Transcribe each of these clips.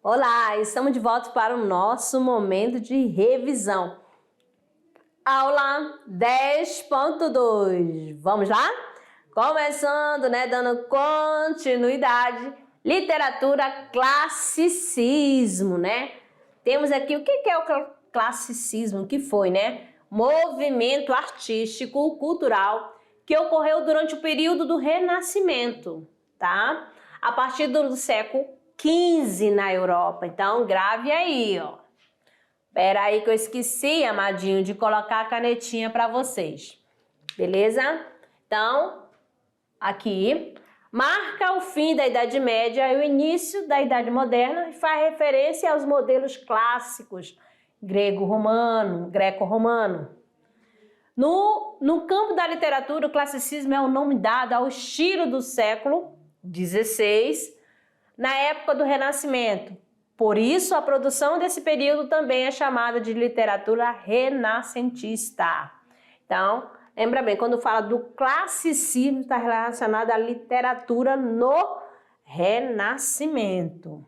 Olá, estamos de volta para o nosso momento de revisão. Aula 10.2. Vamos lá? Começando, dando continuidade. Literatura, classicismo, Temos aqui o que é o classicismo, o que foi, Movimento artístico, cultural, que ocorreu durante o período do Renascimento, tá? A partir do século XV na Europa. Então, grave aí, ó. Espera aí que eu esqueci, amadinho, de colocar a canetinha para vocês. Beleza? Então, aqui, marca o fim da Idade Média e o início da Idade Moderna e faz referência aos modelos clássicos greco-romano. No campo da literatura, o classicismo é o nome dado ao estilo do século XVI, na época do Renascimento. Por isso, a produção desse período também é chamada de literatura renascentista. Então, lembra bem, quando fala do classicismo, está relacionado à literatura no Renascimento.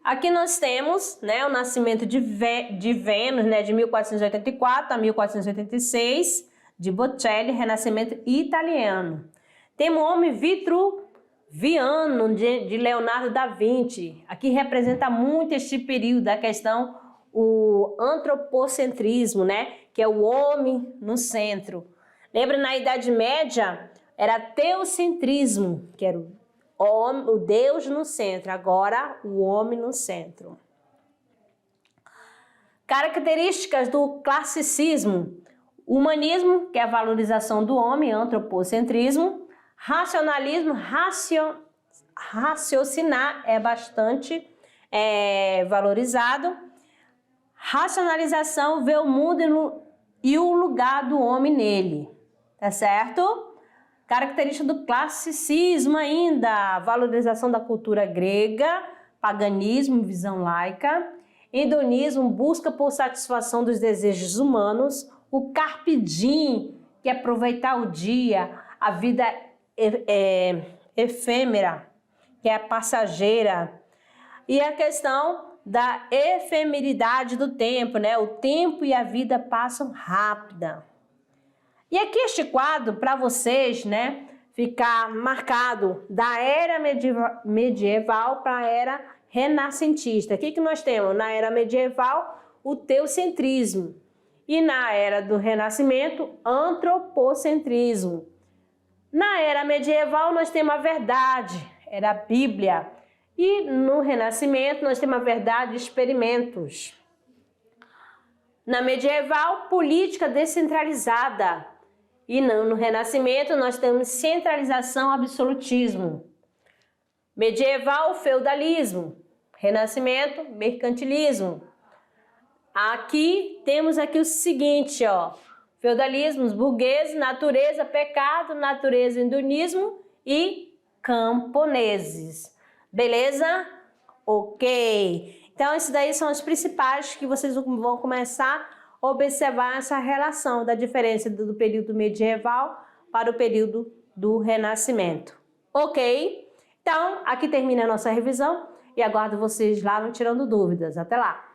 Aqui nós temos o nascimento de Vênus, de 1484 a 1486, de Botticelli, Renascimento italiano. Temos o Homem Vitruviano, de Leonardo da Vinci. Aqui representa muito este período da questão, o antropocentrismo, que é o homem no centro. Lembra, na Idade Média, era teocentrismo, que era o Deus no centro, agora o homem no centro. Características do classicismo: humanismo, que é a valorização do homem, antropocentrismo. Racionalismo, raciocinar é bastante valorizado. Racionalização, vê o mundo e o lugar do homem nele, tá certo? Característica do classicismo ainda: valorização da cultura grega, paganismo, visão laica. Hedonismo, busca por satisfação dos desejos humanos. O carpe diem, que é aproveitar o dia, a vida efêmera, que é passageira. E a questão da efemeridade do tempo, O tempo e a vida passam rápida. E aqui este quadro, para vocês, ficar marcado da era medieval para a era renascentista. O que nós temos? Na era medieval, o teocentrismo. E na era do Renascimento, antropocentrismo. Na era medieval, nós temos a verdade, era a Bíblia. E no Renascimento, nós temos a verdade, experimentos. Na medieval, política descentralizada. E no Renascimento, nós temos centralização, absolutismo. Medieval, feudalismo. Renascimento, mercantilismo. Aqui, temos aqui o seguinte, ó. Feudalismos, burgueses, natureza, pecado, natureza, hedonismo e camponeses. Beleza? Ok. Então, esses daí são os principais que vocês vão começar a observar essa relação da diferença do período medieval para o período do Renascimento. Ok? Então, aqui termina a nossa revisão e aguardo vocês lá no Tirando Dúvidas. Até lá!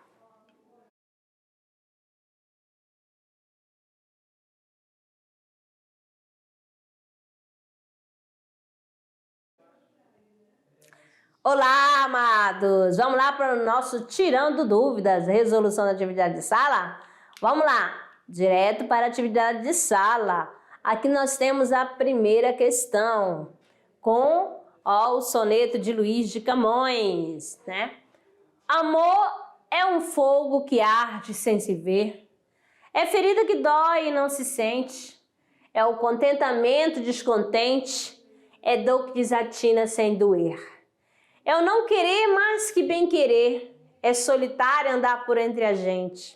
Olá, amados! Vamos lá para o nosso Tirando Dúvidas, resolução da atividade de sala? Vamos lá, direto para a atividade de sala. Aqui nós temos a primeira questão, com o soneto de Luís de Camões, Amor é um fogo que arde sem se ver, é ferida que dói e não se sente, é o contentamento descontente, é dor que desatina sem doer. É o não querer mais que bem querer, é solitário andar por entre a gente.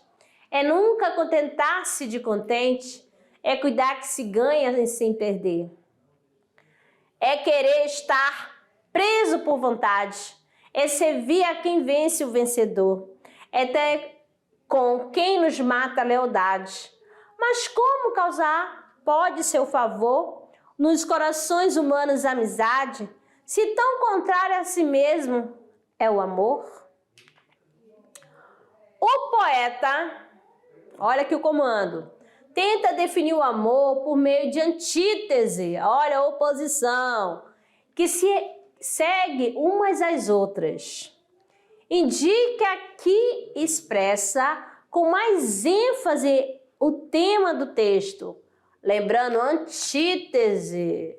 É nunca contentar-se de contente, é cuidar que se ganha sem perder. É querer estar preso por vontade, é servir a quem vence o vencedor, é ter com quem nos mata a lealdade. Mas como causar pode seu favor nos corações humanos a amizade, se tão contrária a si mesmo é o amor? O poeta, olha aqui o comando, tenta definir o amor por meio de antítese, olha a oposição, que se segue umas às outras. Indica que expressa com mais ênfase o tema do texto. Lembrando, antítese.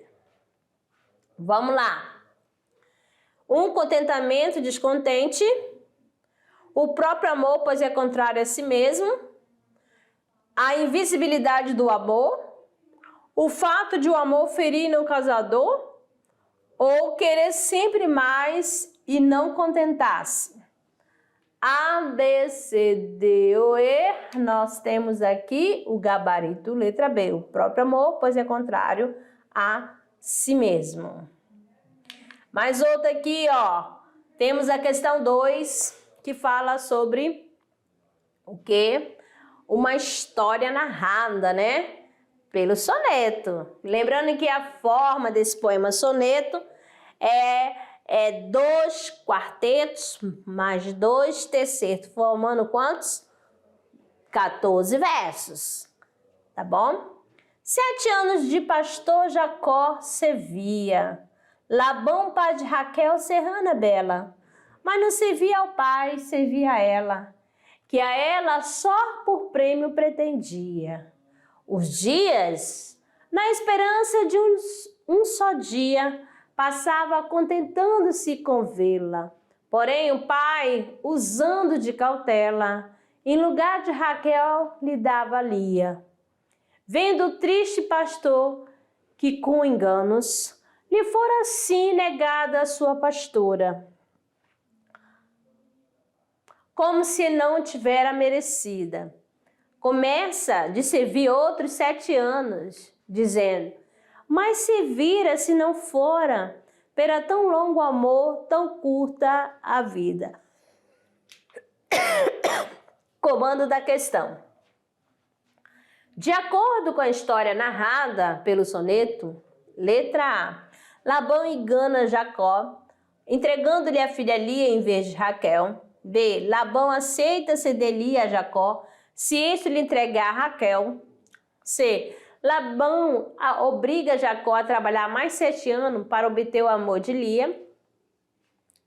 Vamos lá. Um contentamento descontente. O próprio amor, pois é contrário a si mesmo. A invisibilidade do amor. O fato de o amor ferir e não causar dor. Ou querer sempre mais e não contentar-se. A, B, C, D, O, E, nós temos aqui o gabarito letra B, o próprio amor, pois é contrário a si mesmo. Mais outra aqui, ó, temos a questão 2, que fala sobre o quê? Uma história narrada, né? Pelo soneto. Lembrando que a forma desse poema soneto é 2 quartetos mais 2 tercetos, formando quantos? 14 versos, tá bom? 7 anos de pastor Jacó servia, Labão, pai de Raquel, serrana bela, mas não servia ao pai, servia a ela, que a ela só por prêmio pretendia. Os dias, na esperança de um só dia, passava contentando-se com vê-la. Porém, o pai, usando de cautela, em lugar de Raquel, lhe dava Lia. Vendo o triste pastor, que com enganos, lhe fora assim negada a sua pastora, como se não tivera merecida. Começa de servir outros 7 anos, dizendo: mas se vira se não fora, pera tão longo amor, tão curta a vida. Comando da questão. De acordo com a história narrada pelo soneto, letra A, Labão engana Jacó, entregando-lhe a filha Lia em vez de Raquel. B, Labão aceita ceder Lia a Jacó, se este lhe entregar Raquel. C, Labão obriga Jacó a trabalhar mais 7 anos para obter o amor de Lia.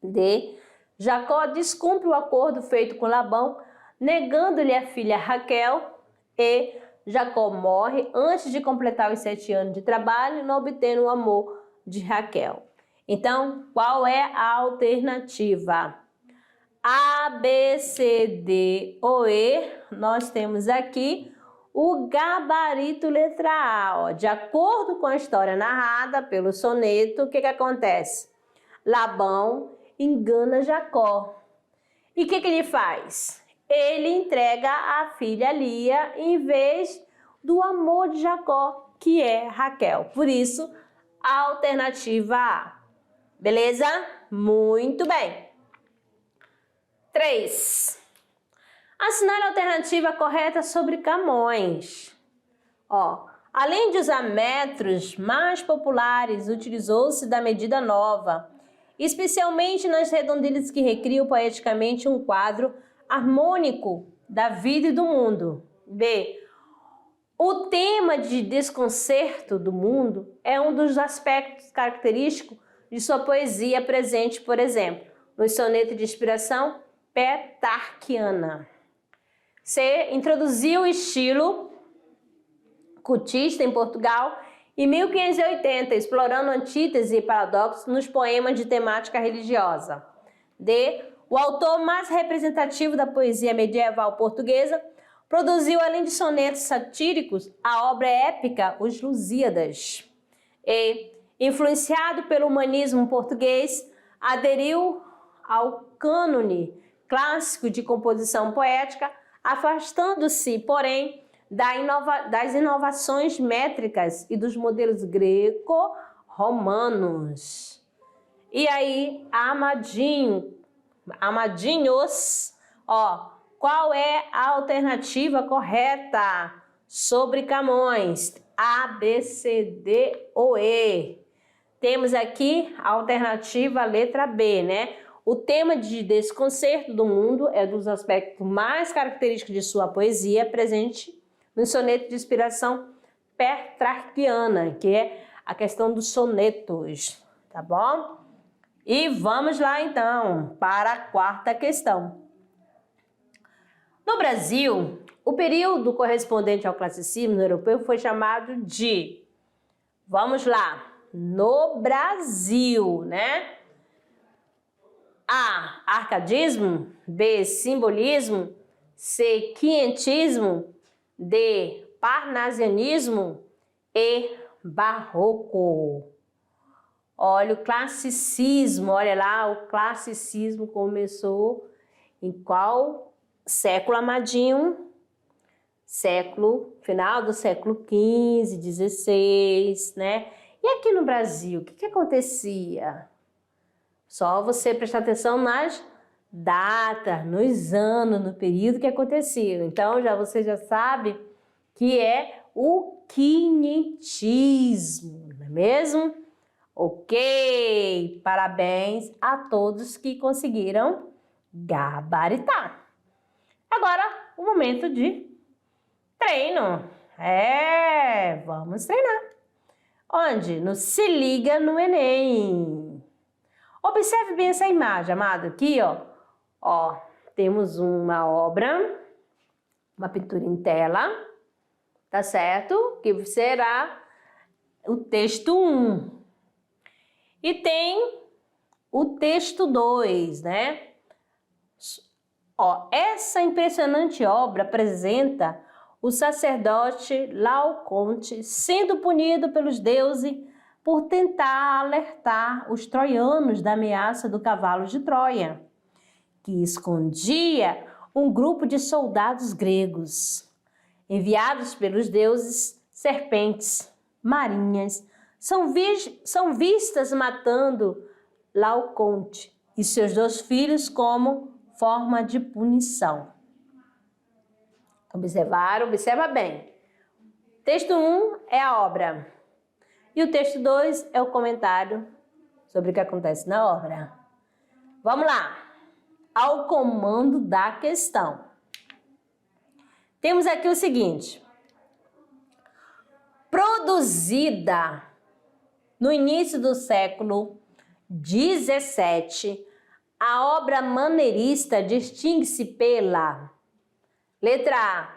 D, Jacó descumpre o acordo feito com Labão, negando-lhe a filha Raquel. E, Jacó morre antes de completar os 7 anos de trabalho, não obtendo o amor de Raquel. Então, qual é a alternativa? A, B, C, D ou E, nós temos aqui o gabarito letra A. Ó. De acordo com a história narrada pelo soneto, o que acontece? Labão engana Jacó. E o que ele faz? Ele entrega a filha Lia em vez do amor de Jacó, que é Raquel. Por isso, a alternativa A. Beleza? Muito bem. 3. Assinale a alternativa correta sobre Camões. Ó, além de usar metros mais populares, utilizou-se da medida nova, especialmente nas redondilhas que recriam poeticamente um quadro harmônico da vida e do mundo. B. O tema de desconcerto do mundo é um dos aspectos característicos de sua poesia presente, por exemplo, no soneto de inspiração petrarquiana. C. Introduziu o estilo cutista em Portugal em 1580, explorando antítese e paradoxos nos poemas de temática religiosa. D. O autor mais representativo da poesia medieval portuguesa produziu, além de sonetos satíricos, a obra épica Os Lusíadas. E, influenciado pelo humanismo português, aderiu ao cânone clássico de composição poética, afastando-se, porém, das inovações métricas e dos modelos greco-romanos. E aí, amadinhos, ó, qual é a alternativa correta sobre Camões? A, B, C, D ou E? Temos aqui a alternativa letra B, né? O tema de desconcerto do mundo é um dos aspectos mais característicos de sua poesia, presente no soneto de inspiração petrarquiana, que é a questão dos sonetos, tá bom? E vamos lá então para a quarta questão. No Brasil, o período correspondente ao classicismo europeu foi chamado de, vamos lá, no Brasil, né? A, arcadismo, B, simbolismo, C, quinhentismo, D, parnasianismo e barroco. Olha o classicismo, olha lá, o classicismo começou em qual século, amadinho? Final do século XV, XVI, né? E aqui no Brasil, o que acontecia? Só você prestar atenção nas datas, nos anos, no período que acontecia. Então, você já sabe que é o quinhentismo, não é mesmo? Ok, parabéns a todos que conseguiram gabaritar. Agora, o momento de treino. Vamos treinar. Onde? No Se Liga no Enem. Observe bem essa imagem, amado. Aqui, ó, temos uma obra, uma pintura em tela, tá certo? Que será o texto 1. E tem o texto 2, né? Ó, essa impressionante obra apresenta o sacerdote Laoconte sendo punido pelos deuses por tentar alertar os troianos da ameaça do cavalo de Troia, que escondia um grupo de soldados gregos, enviados pelos deuses serpentes marinhas, são vistas matando Laoconte e seus 2 filhos como forma de punição. Observaram? Observa bem. Texto 1 é a obra. E o texto 2 é o comentário sobre o que acontece na obra. Vamos lá. Ao comando da questão. Temos aqui o seguinte. Produzida no início do século XVII, a obra maneirista distingue-se pela letra A,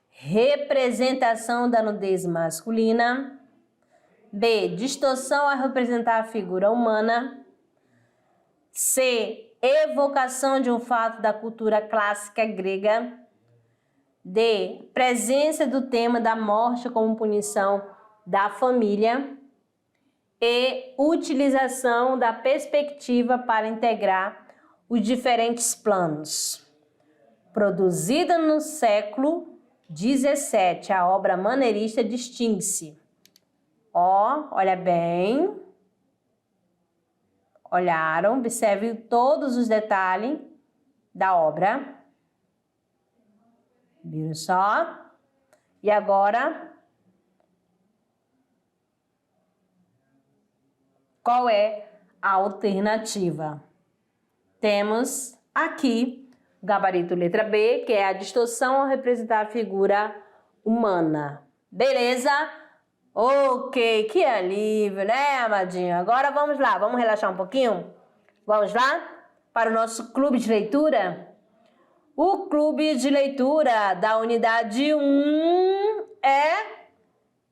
representação da nudez masculina. B, distorção a representar a figura humana. C, evocação de um fato da cultura clássica grega. D, presença do tema da morte como punição da família. E, utilização da perspectiva para integrar os diferentes planos. Produzida no século XVII, a obra maneirista distingue-se. Olha bem. Olharam? Observe todos os detalhes da obra. Viram só? E agora, qual é a alternativa? Temos aqui o gabarito letra B, que é a distorção ao representar a figura humana. Beleza? Ok, que alívio, né, amadinho? Agora vamos lá, vamos relaxar um pouquinho? Vamos lá para o nosso clube de leitura? O clube de leitura da unidade 1 é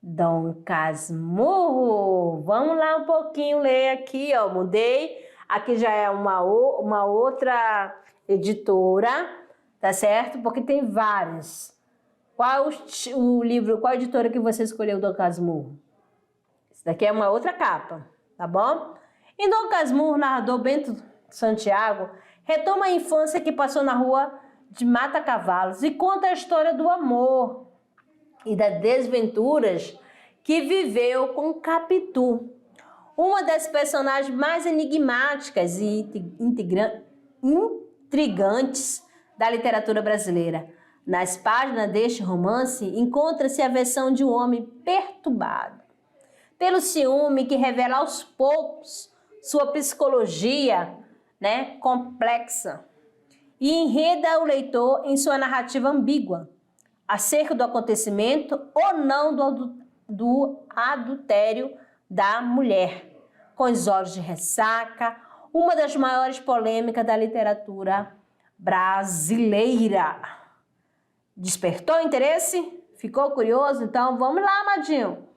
Dom Casmurro. Vamos lá um pouquinho ler aqui, ó. Mudei. Aqui já é uma outra editora, tá certo? Porque tem várias. Qual o livro, qual editora que você escolheu, Dom Casmurro? Esse daqui é uma outra capa, tá bom? E Dom Casmurro, narrador Bento Santiago, retoma a infância que passou na rua de Mata-Cavalos e conta a história do amor e das desventuras que viveu com Capitu, uma das personagens mais enigmáticas e intrigantes da literatura brasileira. Nas páginas deste romance encontra-se a versão de um homem perturbado pelo ciúme que revela aos poucos sua psicologia né, complexa e enreda o leitor em sua narrativa ambígua acerca do acontecimento ou não do adultério da mulher, com os olhos de ressaca, uma das maiores polêmicas da literatura brasileira. Despertou interesse? Ficou curioso? Então vamos lá, amadinho.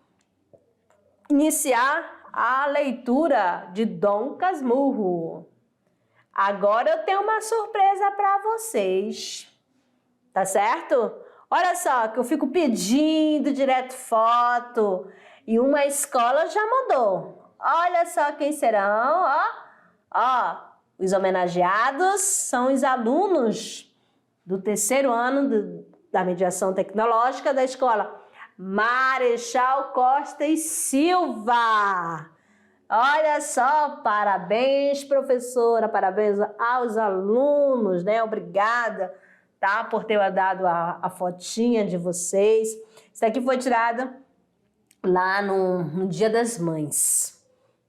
Iniciar a leitura de Dom Casmurro. Agora eu tenho uma surpresa para vocês, tá certo? Olha só, que eu fico pedindo direto foto e uma escola já mandou. Olha só quem serão, ó. Os homenageados são os alunos do 3º ano da mediação tecnológica da escola Marechal Costa e Silva. Olha só, parabéns, professora, parabéns aos alunos, né? Obrigada, tá? Por ter dado a fotinha de vocês. Isso aqui foi tirada lá no Dia das Mães,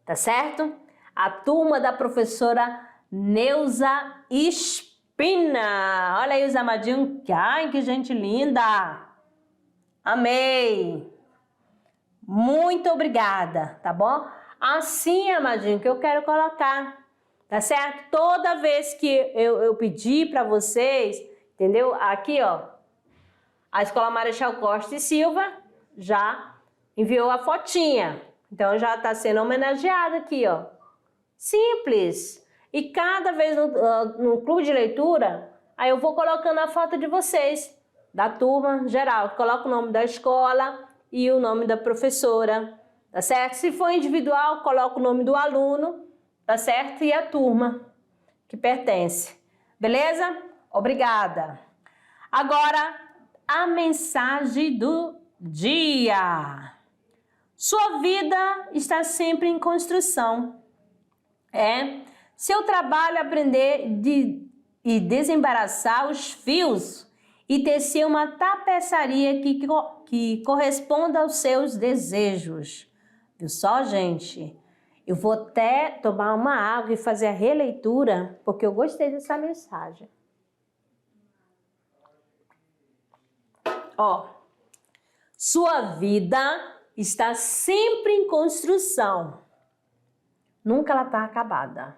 tá certo? A turma da professora Neuza Espina. Olha aí os amadinhos. Ai, que gente linda! Amei! Muito obrigada, tá bom? Assim, amadinho, que eu quero colocar, tá certo? Toda vez que eu pedir para vocês, entendeu? Aqui, ó, a Escola Marechal Costa e Silva já enviou a fotinha. Então, já está sendo homenageada aqui, ó. Simples. E cada vez no clube de leitura, aí eu vou colocando a foto de vocês, da turma geral. Coloco o nome da escola e o nome da professora, tá certo? Se for individual, coloco o nome do aluno, tá certo? E a turma que pertence. Beleza? Obrigada. Agora, a mensagem do dia. Sua vida está sempre em construção. Seu trabalho é aprender e desembaraçar os fios e tecer uma tapeçaria que corresponda aos seus desejos. Viu só, gente? Eu vou até tomar uma água e fazer a releitura, porque eu gostei dessa mensagem. Ó, sua vida está sempre em construção. Nunca ela está acabada.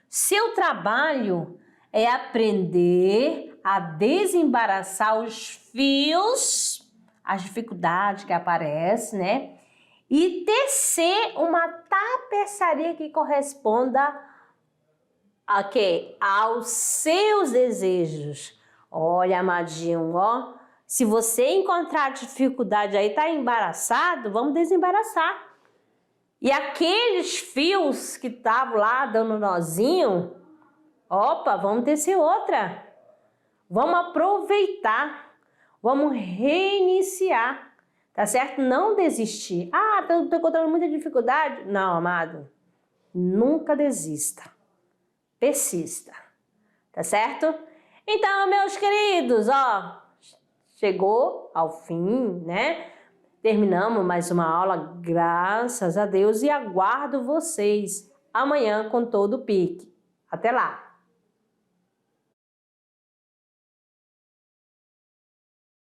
Seu trabalho é aprender a desembaraçar os fios, as dificuldades que aparecem, né? E tecer uma tapeçaria que corresponda aos seus desejos. Olha, amadinho, ó. Se você encontrar dificuldade aí, tá embaraçado, vamos desembaraçar. E aqueles fios que estavam lá dando nozinho, opa, vamos tecer outra. Vamos aproveitar, vamos reiniciar, tá certo? Não desistir. Ah, tô encontrando muita dificuldade. Não, amado, nunca desista, persista, tá certo? Então, meus queridos, ó, chegou ao fim, né? Terminamos mais uma aula, graças a Deus, e aguardo vocês amanhã com todo o pique. Até lá!